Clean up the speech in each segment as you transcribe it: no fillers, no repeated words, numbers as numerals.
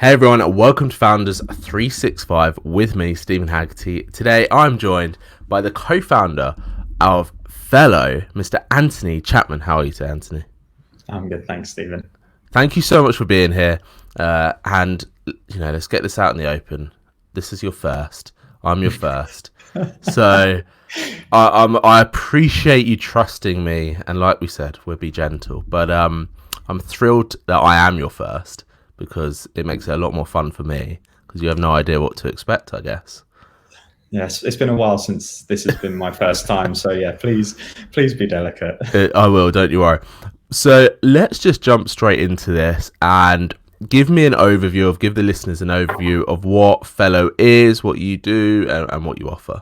Hey everyone, and welcome to Founders 365 with me, Steven Haggerty. Today I'm joined by the co-founder of Fellow, Mr. Anthony Chapman. How are you today, Anthony? I'm good, thanks, Steven. Thank you so much for being here. And let's get this out in the open. This is your first. I'm your first. So I appreciate you trusting me, and like we said, we'll be gentle. But I'm thrilled that I am your first, because it makes it a lot more fun for me, because you have no idea what to expect, I guess. Yes, it's been a while since this has been my first time, so yeah, please be delicate. I will, don't you worry. So let's just jump straight into this and give the listeners an overview of what Fellow is, what you do, and what you offer.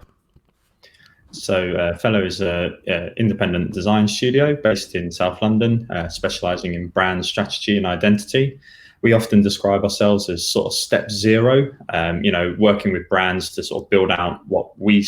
So Fellow is an independent design studio based in South London, specialising in brand strategy and identity. We often describe ourselves as sort of step zero, working with brands to sort of build out what we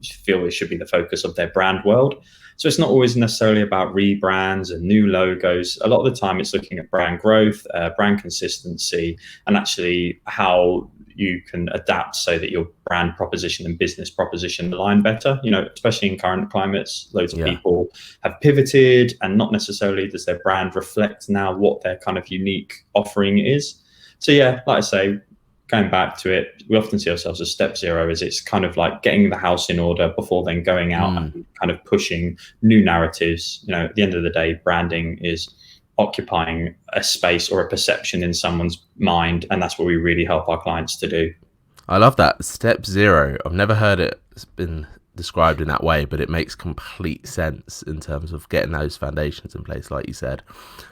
feel should be the focus of their brand world. So it's not always necessarily about rebrands and new logos. A lot of the time it's looking at brand growth, brand consistency, and actually how you can adapt so that your brand proposition and business proposition align better, especially in current climates. Loads of people have pivoted, and not necessarily does their brand reflect now what their kind of unique offering is. So yeah, like I say, going back to it, we often see ourselves as step zero, as it's kind of like getting the house in order before then going out and kind of pushing new narratives. At the end of the day, branding is occupying a space or a perception in someone's mind, and that's what we really help our clients to do. I love that. Step zero. I've never heard it been described in that way, but it makes complete sense in terms of getting those foundations in place, like you said.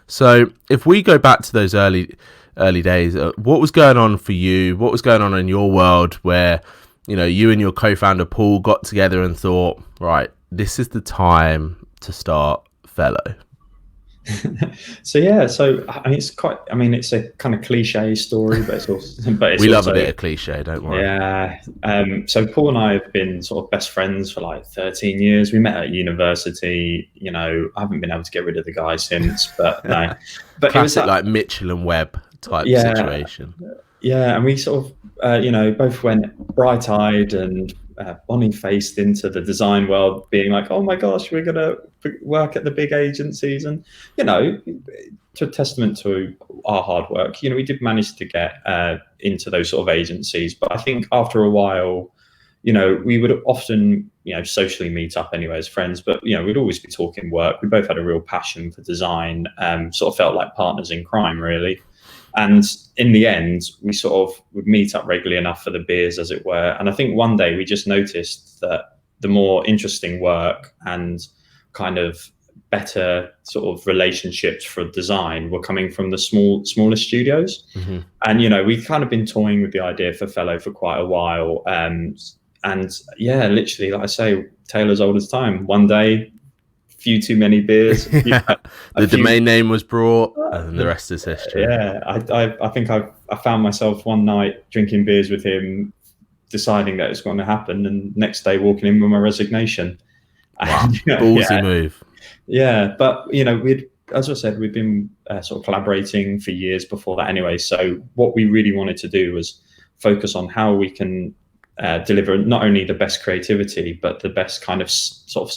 So if we go back to those early days, what was going on for you? What was going on in your world where you and your co-founder Paul got together and thought, right, this is the time to start Fellow? So it's a kind of cliche story, but we love a bit of cliche, don't worry. Yeah. So Paul and I have been sort of best friends for like 13 years. We met at university. I haven't been able to get rid of the guy since, but no. But classic, it was like Mitchell and Webb type situation. Yeah, and we sort of, both went bright-eyed and bonny-faced into the design world, being like, oh my gosh, we're going to work at the big agencies. And, to a testament to our hard work, we did manage to get into those sort of agencies. But I think after a while, we would often, socially meet up anyway as friends, but, we'd always be talking work. We both had a real passion for design, sort of felt like partners in crime, really. And in the end, we sort of would meet up regularly enough for the beers, as it were. And I think one day we just noticed that the more interesting work and kind of better sort of relationships for design were coming from the smaller studios. Mm-hmm. And, we've kind of been toying with the idea for Fellow for quite a while. And yeah, literally, like I say, tale as old as time. One day, few too many beers. The domain name was brought, and the rest is history. Yeah, I think I found myself one night drinking beers with him, deciding that it's going to happen, and next day walking in with my resignation. Wow, ballsy move. Yeah, but as I said, we've been sort of collaborating for years before that anyway. So what we really wanted to do was focus on how we can deliver not only the best creativity, but the best kind of sort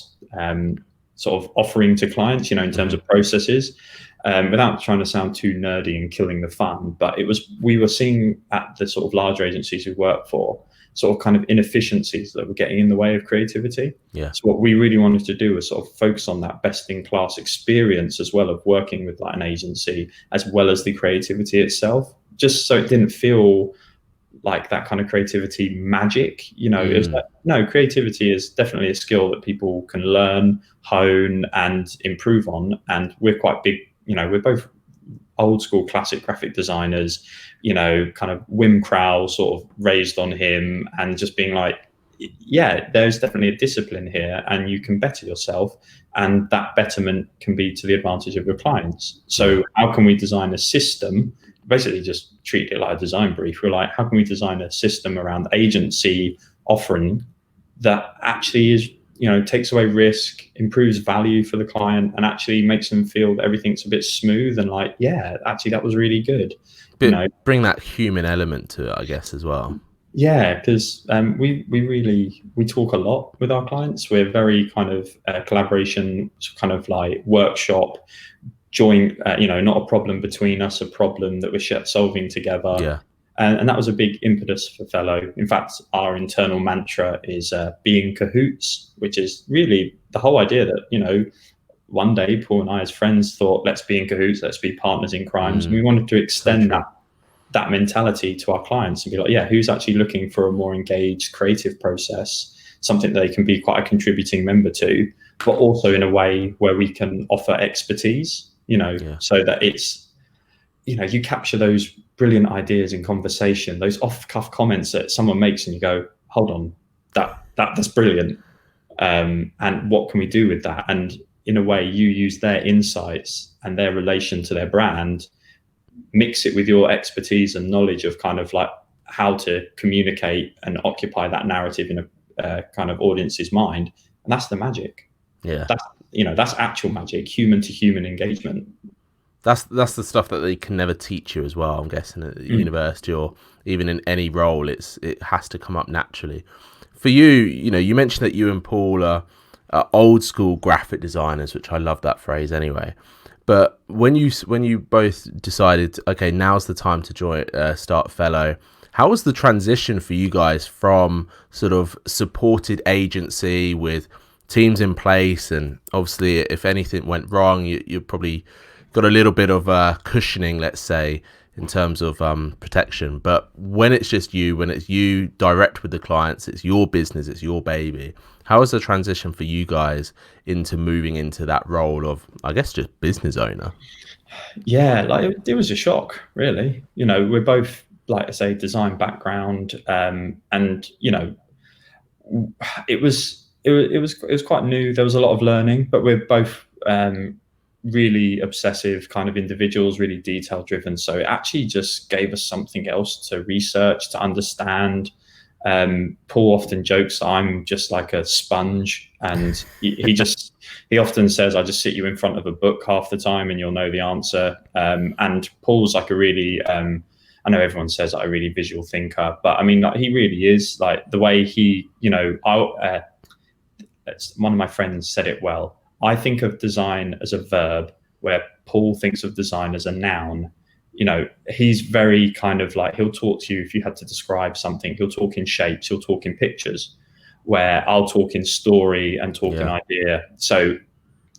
of offering to clients, in terms of processes, without trying to sound too nerdy and killing the fun. But we were seeing at the sort of larger agencies we work for, sort of kind of inefficiencies that were getting in the way of creativity. Yeah. So what we really wanted to do was sort of focus on that best in class experience, as well of working with like an agency, as well as the creativity itself, just so it didn't feel like that kind of creativity magic. It was like, no, creativity is definitely a skill that people can learn, hone, and improve on. And we're quite big, we're both old school classic graphic designers, kind of Wim Crowell sort of raised on him, and just being like, yeah, there's definitely a discipline here, and you can better yourself, and that betterment can be to the advantage of your clients. So how can we design a system? Basically just treat it like a design brief. We're like, how can we design a system around agency offering that actually is, takes away risk, improves value for the client, and actually makes them feel that everything's a bit smooth and like, yeah, actually that was really good. Bring that human element to it, I guess, as well. Yeah, because we talk a lot with our clients. We're very kind of collaboration, kind of like workshop, joint. Not a problem between us, a problem that we're solving together. Yeah. And that was a big impetus for Fellow. In fact, our internal mantra is "be in cahoots," which is really the whole idea that one day Paul and I, as friends, thought, let's be in cahoots, let's be partners in crimes. And we wanted to extend that mentality to our clients and be like, yeah, who's actually looking for a more engaged creative process, something they can be quite a contributing member to, but also in a way where we can offer expertise, so that it's, you capture those brilliant ideas in conversation, those off-cuff comments that someone makes and you go, hold on, that's brilliant. And what can we do with that? And in a way, you use their insights and their relation to their brand, mix it with your expertise and knowledge of kind of like how to communicate and occupy that narrative in a kind of audience's mind. And that's the magic. Yeah. That's actual magic, human to human engagement. That's the stuff that they can never teach you as well. I'm guessing at university or even in any role, it has to come up naturally. For you, you mentioned that you and Paul are old school graphic designers, which I love that phrase anyway. But when you both decided, okay, now's the time to start Fellow, how was the transition for you guys from sort of supported agency with teams in place, and obviously if anything went wrong, you probably got a little bit of cushioning, let's say, in terms of protection. But when it's just you, when it's you direct with the clients, it's your business, it's your baby. How was the transition for you guys into moving into that role of, I guess, just business owner? Yeah, like it was a shock, really. We're both, like I say, design background, and it was quite new. There was a lot of learning, but we're both really obsessive kind of individuals, really detail driven. So it actually just gave us something else to research, to understand. Paul often jokes I'm just like a sponge, and he often says, I just sit you in front of a book half the time and you'll know the answer. And Paul's like a really, I know everyone says a really visual thinker, but I mean, like, he really is. Like the way he, one of my friends said it well. I think of design as a verb, where Paul thinks of design as a noun. He's very kind of like, he'll talk to you if you had to describe something, he'll talk in shapes, he'll talk in pictures, where I'll talk in story and talk in idea. So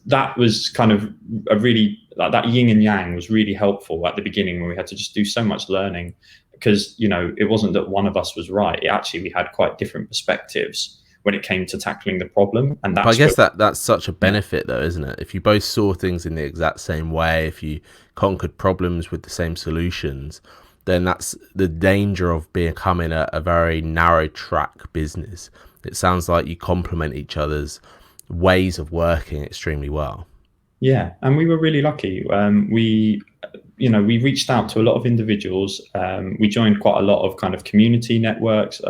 that was kind of a really, like, that yin and yang was really helpful at the beginning, when we had to just do so much learning, because, it wasn't that one of us was right. We had quite different perspectives when it came to tackling the problem. And that's, I guess that's such a benefit though, isn't it? If you both saw things in the exact same way, if you conquered problems with the same solutions, then that's the danger of becoming a very narrow track business. It sounds like you complement each other's ways of working extremely well. Yeah, and we were really lucky. We reached out to a lot of individuals. We joined quite a lot of kind of community networks.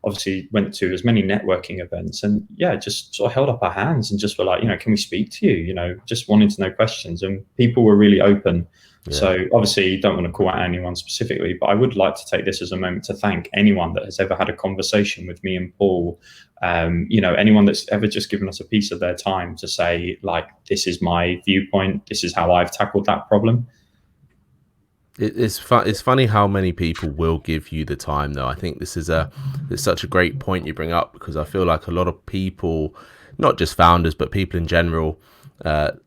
Obviously went to as many networking events, and just sort of held up our hands and just were like, can we speak to you? Just wanting to know questions, and people were really open. Yeah. So obviously you don't want to call out anyone specifically, but I would like to take this as a moment to thank anyone that has ever had a conversation with me and Paul. Anyone that's ever just given us a piece of their time to say, like, this is my viewpoint, this is how I've tackled that problem. It's funny how many people will give you the time, though. I think it's such a great point you bring up, because I feel like a lot of people, not just founders, but people in general,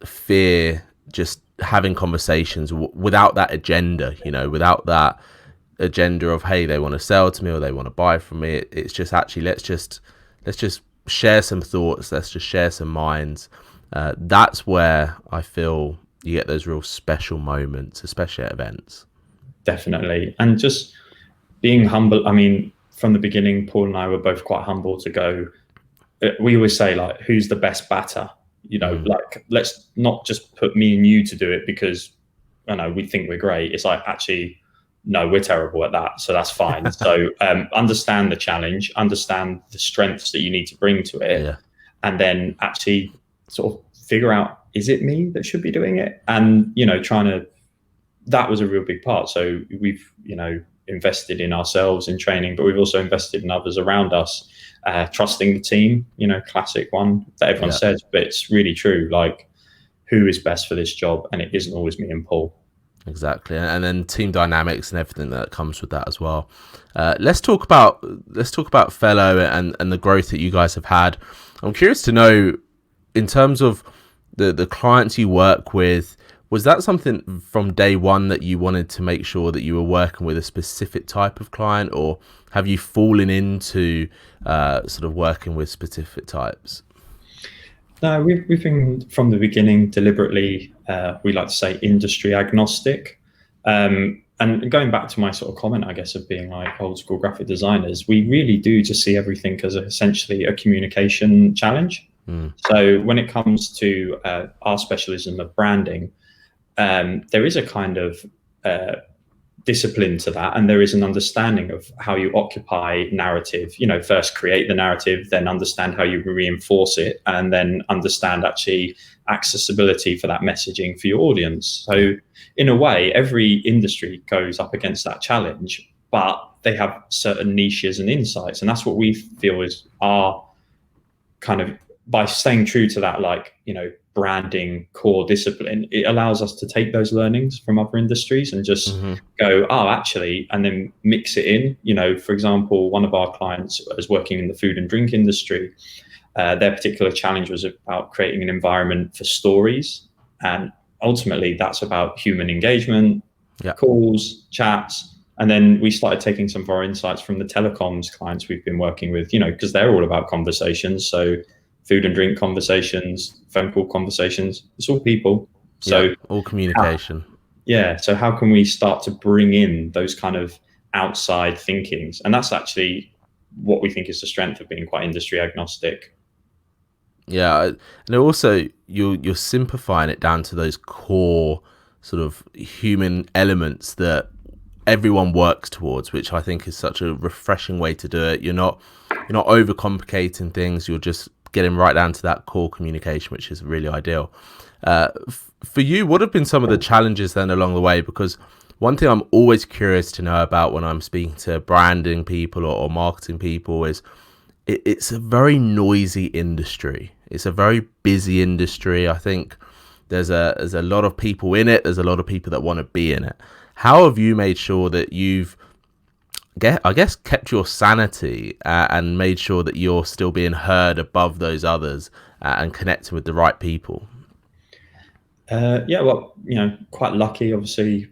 fear just having conversations without that agenda, without that agenda of, hey, they want to sell to me or they want to buy from me. It's just actually, let's just share some thoughts. Let's just share some minds. That's where I feel you get those real special moments, especially at events. Definitely. And just being humble. I mean, from the beginning, Paul and I were both quite humble to go. We always say, like, who's the best batter? Like, let's not just put me and you to do it because we think we're great. It's like, actually, no, we're terrible at that. So that's fine. So understand the challenge, understand the strengths that you need to bring to it. Yeah. and then actually sort of figure out, is it me that should be doing it? And, that was a real big part. So we've, invested in ourselves in training, but we've also invested in others around us, trusting the team, classic one that everyone says, but it's really true. Like, who is best for this job? And it isn't always me and Paul. Exactly, and then team dynamics and everything that comes with that as well. Let's talk about Fellow and the growth that you guys have had. I'm curious to know, in terms of the clients you work with, was that something from day one that you wanted to make sure that you were working with a specific type of client, or have you fallen into sort of working with specific types? No, we've been from the beginning deliberately, we like to say, industry agnostic. And going back to my sort of comment, I guess, of being like old school graphic designers, we really do just see everything as essentially a communication challenge. So when it comes to our specialism of branding, there is a kind of discipline to that, and there is an understanding of how you occupy narrative. First create the narrative, then understand how you reinforce it, and then understand actually accessibility for that messaging for your audience. So in a way, every industry goes up against that challenge, but they have certain niches and insights, and that's what we feel is our kind of, by staying true to that, like, branding core discipline, it allows us to take those learnings from other industries and just go, oh, actually, and then mix it in. For example, one of our clients is working in the food and drink industry. Their particular challenge was about creating an environment for stories, and ultimately that's about human engagement, calls, chats. And then we started taking some of our insights from the telecoms clients we've been working with, because they're all about conversations. So food and drink conversations, phone call conversations, it's all people. So all communication. So how can we start to bring in those kind of outside thinkings? And that's actually what we think is the strength of being quite industry agnostic. Yeah, and also you're simplifying it down to those core sort of human elements that everyone works towards, which I think is such a refreshing way to do it. You're not overcomplicating things. You're just getting right down to that core communication, which is really ideal. For you, what have been some of the challenges then along the way? Because one thing I'm always curious to know about when I'm speaking to branding people or marketing people is it's a very noisy industry. It's a very busy industry. I think there's a lot of people in it. There's a lot of people that want to be in it. How have you made sure that you've, I guess, kept your sanity and made sure that you're still being heard above those others and connecting with the right people? Quite lucky, obviously.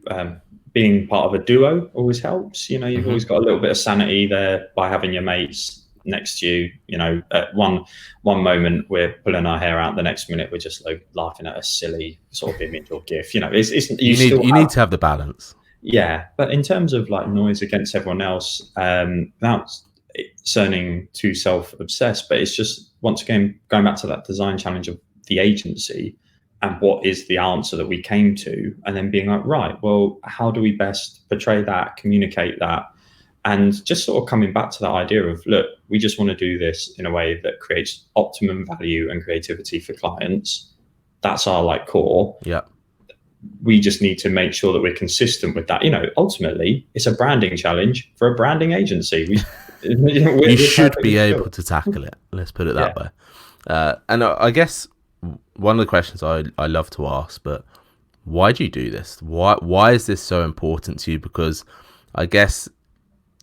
Being part of a duo always helps. You've always got a little bit of sanity there by having your mates next to you. At one moment we're pulling our hair out, the next minute we're just like laughing at a silly sort of image or gif. You need to have the balance. Yeah, but in terms of like noise against everyone else, without sounding too self-obsessed, but it's just, once again, going back to that design challenge of the agency and what is the answer that we came to, and then being like, right, well, how do we best portray that, communicate that, and just sort of coming back to that idea of, look, we just want to do this in a way that creates optimum value and creativity for clients. That's our like core. Yeah. We just need to make sure that we're consistent with that. Ultimately, it's a branding challenge for a branding agency. You should be able to tackle it. Let's put it that way. And I guess one of the questions I love to ask, but why do you do this? Why is this so important to you? Because I guess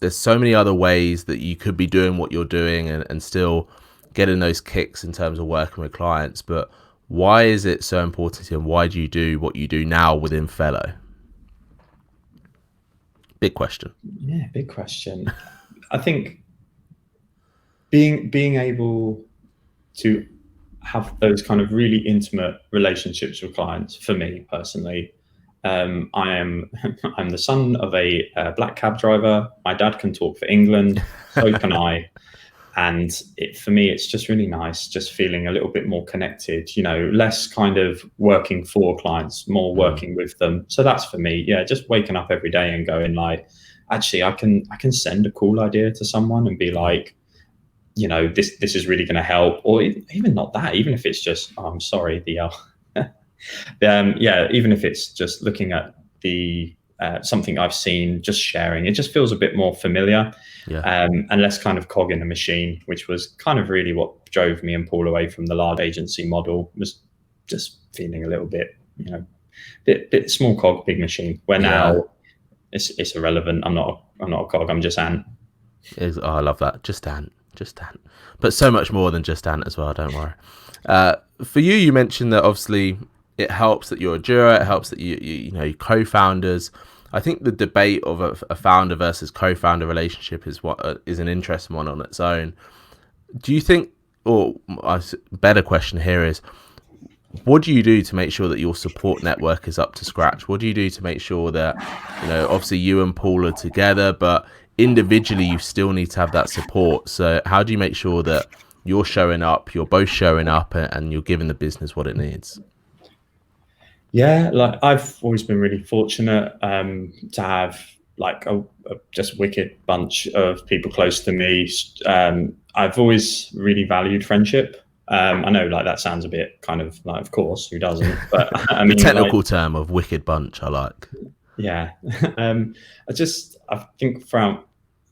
there's so many other ways that you could be doing what you're doing and still getting those kicks in terms of working with clients. But why is it so important to you, and why do you do what you do now within Fellow? Big question. Yeah, big question. I think being able to have those kind of really intimate relationships with clients, for me personally, I'm the son of a black cab driver. My dad can talk for England, so can I. And for me, it's just really nice, just feeling a little bit more connected, less kind of working for clients, more working with them. So that's for me. Yeah, just waking up every day and going like, actually, I can send a cool idea to someone and be like, this is really going to help, or even not that, even if it's just, oh, I'm sorry, even if it's just looking at the something I've seen, just sharing, it just feels a bit more familiar, and less kind of cog in a machine, which was kind of really what drove me and Paul away from the large agency model, was just feeling a little bit, bit small cog, big machine, where now it's irrelevant. I'm not a cog, I'm just Ant. I love that. Just Ant. But so much more than just Ant as well, don't worry. For you mentioned that obviously it helps that you're a juror, it helps that you co-founders. I think the debate of a founder versus co-founder relationship is an interesting one on its own. Do you think, or a better question here is, what do you do to make sure that your support network is up to scratch? What do you do to make sure that, obviously you and Paul are together, but individually you still need to have that support? So how do you make sure that you're both showing up and you're giving the business what it needs? Yeah, like I've always been really fortunate to have like a just wicked bunch of people close to me. I've always really valued friendship. I know, like, that sounds a bit kind of like, of course, who doesn't? But I mean, the technical term of wicked bunch, I like. Yeah, I think throughout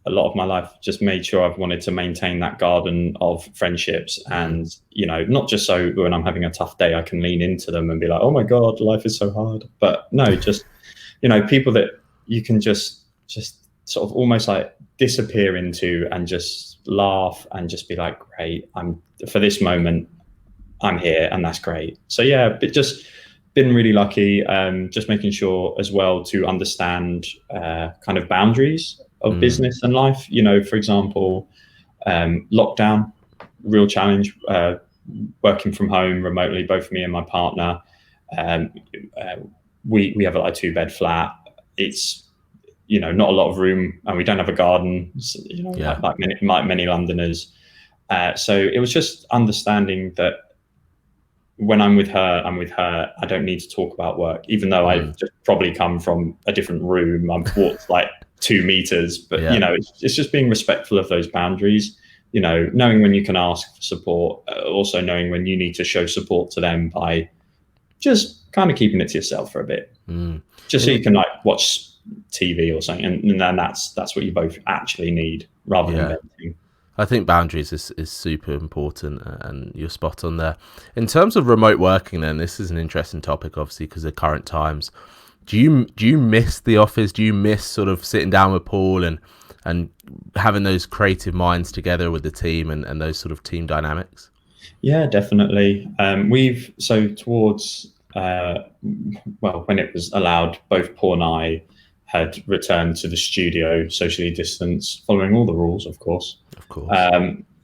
a lot of my life, just made sure I've wanted to maintain that garden of friendships, and not just so when I'm having a tough day, I can lean into them and be like, oh my God, life is so hard. But no, just people that you can just sort of almost like disappear into and just laugh and just be like, great, for this moment, I'm here, and that's great. So yeah, but just been really lucky, just making sure as well to understand kind of boundaries of business and life. For example, lockdown, real challenge, working from home remotely, both me and my partner. We have a 2-bed flat. It's not a lot of room, and we don't have a garden, like many Londoners. So it was just understanding that when I'm with her, I don't need to talk about work, even though I've just probably come from a different room. I've walked like 2 meters, but it's just being respectful of those boundaries. Knowing when you can ask for support, also knowing when you need to show support to them by just kind of keeping it to yourself for a bit, just so you can like watch TV or something, and then that's what you both actually need, rather than venting. I think boundaries is super important, and you're spot on there. In terms of remote working, then, this is an interesting topic, obviously, because of current times. Do you miss the office? Do you miss sort of sitting down with Paul and having those creative minds together with the team and those sort of team dynamics? Yeah, definitely. Towards when it was allowed, both Paul and I had returned to the studio, socially distanced, following all the rules, of course.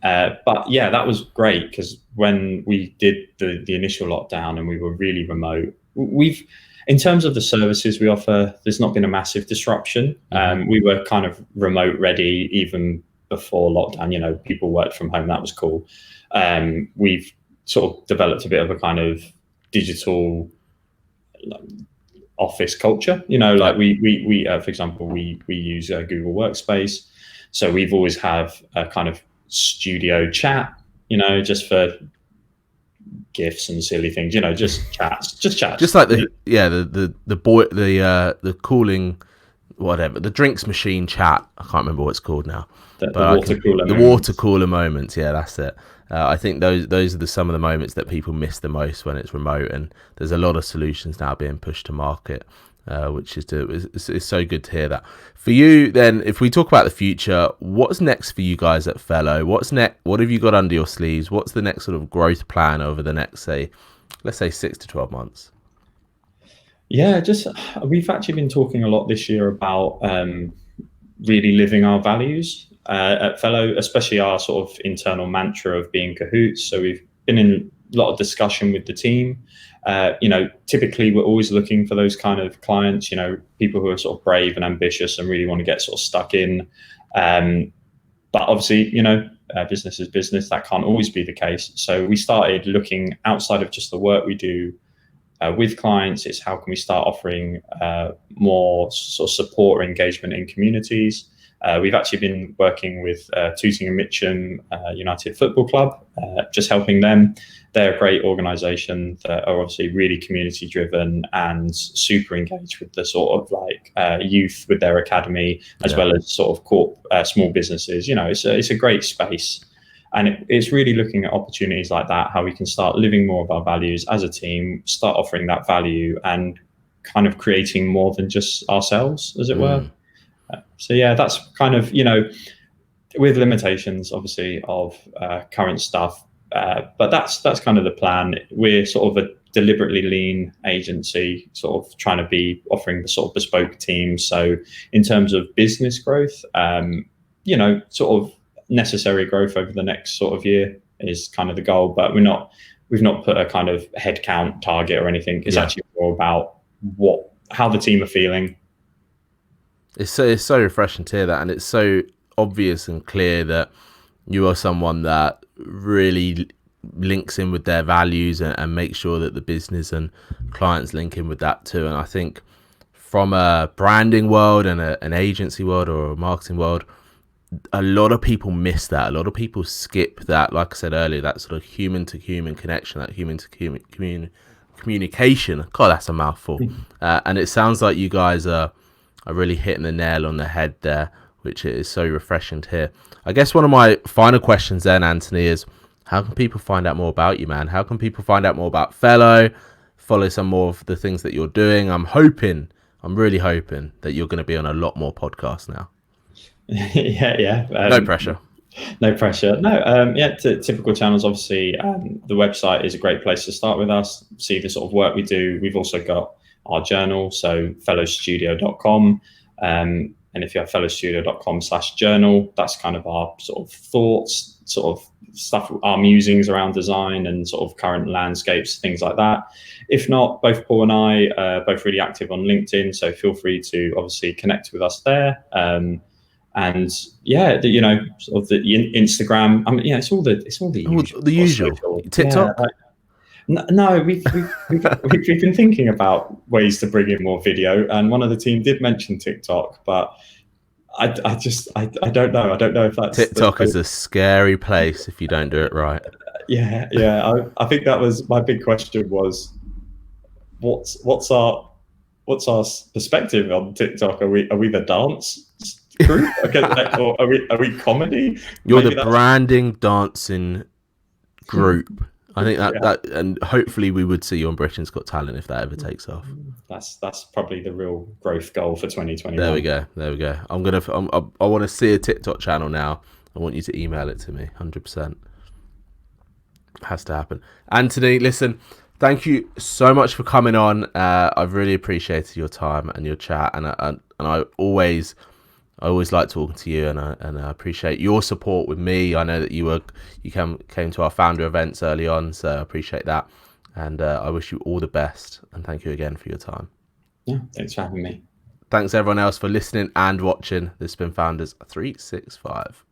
But yeah, that was great, because when we did the initial lockdown and we were really remote, in terms of the services we offer, there's not been a massive disruption. We were kind of remote ready even before lockdown. People worked from home. That was cool. We've sort of developed a bit of a kind of digital office culture. Like we for example, we use Google Workspace. So we've always have a kind of studio chat, just for GIFs and silly things, just chats. Just like the cooling, whatever, the drinks machine chat. I can't remember what it's called now. The water cooler moments. Yeah, that's it. I think those are some of the moments that people miss the most when it's remote, and there's a lot of solutions now being pushed to market, which is so good to hear that. For you, then, if we talk about the future, what's next for you guys at Fellow? What have you got under your sleeves? What's the next sort of growth plan over the next, let's say 6 to 12 months? Yeah, we've actually been talking a lot this year about really living our values at Fellow, especially our sort of internal mantra of being cahoots. So we've been in a lot of discussion with the team. Typically we're always looking for those kind of clients, people who are sort of brave and ambitious and really want to get sort of stuck in. But obviously, business is business. That can't always be the case. So we started looking outside of just the work we do with clients. It's how can we start offering more sort of support or engagement in communities. We've actually been working with Tooting and Mitcham United Football Club, just helping them. They're a great organisation that are obviously really community driven and super engaged with the sort of like youth with their academy, as well as sort of small businesses. It's a great space. And it's really looking at opportunities like that, how we can start living more of our values as a team, start offering that value and kind of creating more than just ourselves, as it were. So yeah, that's kind of, with limitations, obviously, of current stuff. But that's kind of the plan. We're sort of a deliberately lean agency, sort of trying to be offering the sort of bespoke teams. So in terms of business growth, sort of necessary growth over the next sort of year is kind of the goal. But we've not put a kind of headcount target or anything. It's actually more about how the team are feeling. It's so refreshing to hear that, and it's so obvious and clear that you are someone that really links in with their values and makes sure that the business and clients link in with that too. And I think from a branding world and an agency world or a marketing world, a lot of people miss that. A lot of people skip that, like I said earlier, that sort of human to human connection, that human to human communication. God, that's a mouthful. And it sounds like you guys are really hitting the nail on the head there, which is so refreshing to hear. I guess one of my final questions then, Anthony, is how can people find out more about you, man? How can people find out more about Fellow, follow some more of the things that you're doing? I'm really hoping that you're going to be on a lot more podcasts now. Yeah. No pressure. No pressure. No, typical channels. Obviously, the website is a great place to start with us, see the sort of work we do. We've also got our journal, so fellowstudio.com. And if you have fellowstudio.com/journal, that's kind of our sort of thoughts, sort of stuff, our musings around design and sort of current landscapes, things like that. If not, both Paul and I are both really active on LinkedIn, so feel free to obviously connect with us there. And yeah, sort of the Instagram. I mean, yeah, it's all the usual. The usual. TikTok. Yeah, no, we've been thinking about ways to bring in more video, and one of the team did mention TikTok, but I don't know. I don't know if that's TikTok is a scary place if you don't do it right. Yeah. I think that was my big question was, what's our perspective on TikTok? Are we the dance group? Or are we comedy? You're the branding dancing group. I think that and hopefully we would see you on Britain's Got Talent if that ever takes off. That's probably the real growth goal for 2021. There we go. I want to see a TikTok channel now. I want you to email it to me. 100%. Has to happen. Anthony, listen, thank you so much for coming on. I've really appreciated your time and your chat, and I always like talking to you, and I appreciate your support with me. I know that you came to our founder events early on, so I appreciate that. And I wish you all the best, and thank you again for your time. Yeah, thanks for having me. Thanks everyone else for listening and watching. This has been Founders 365.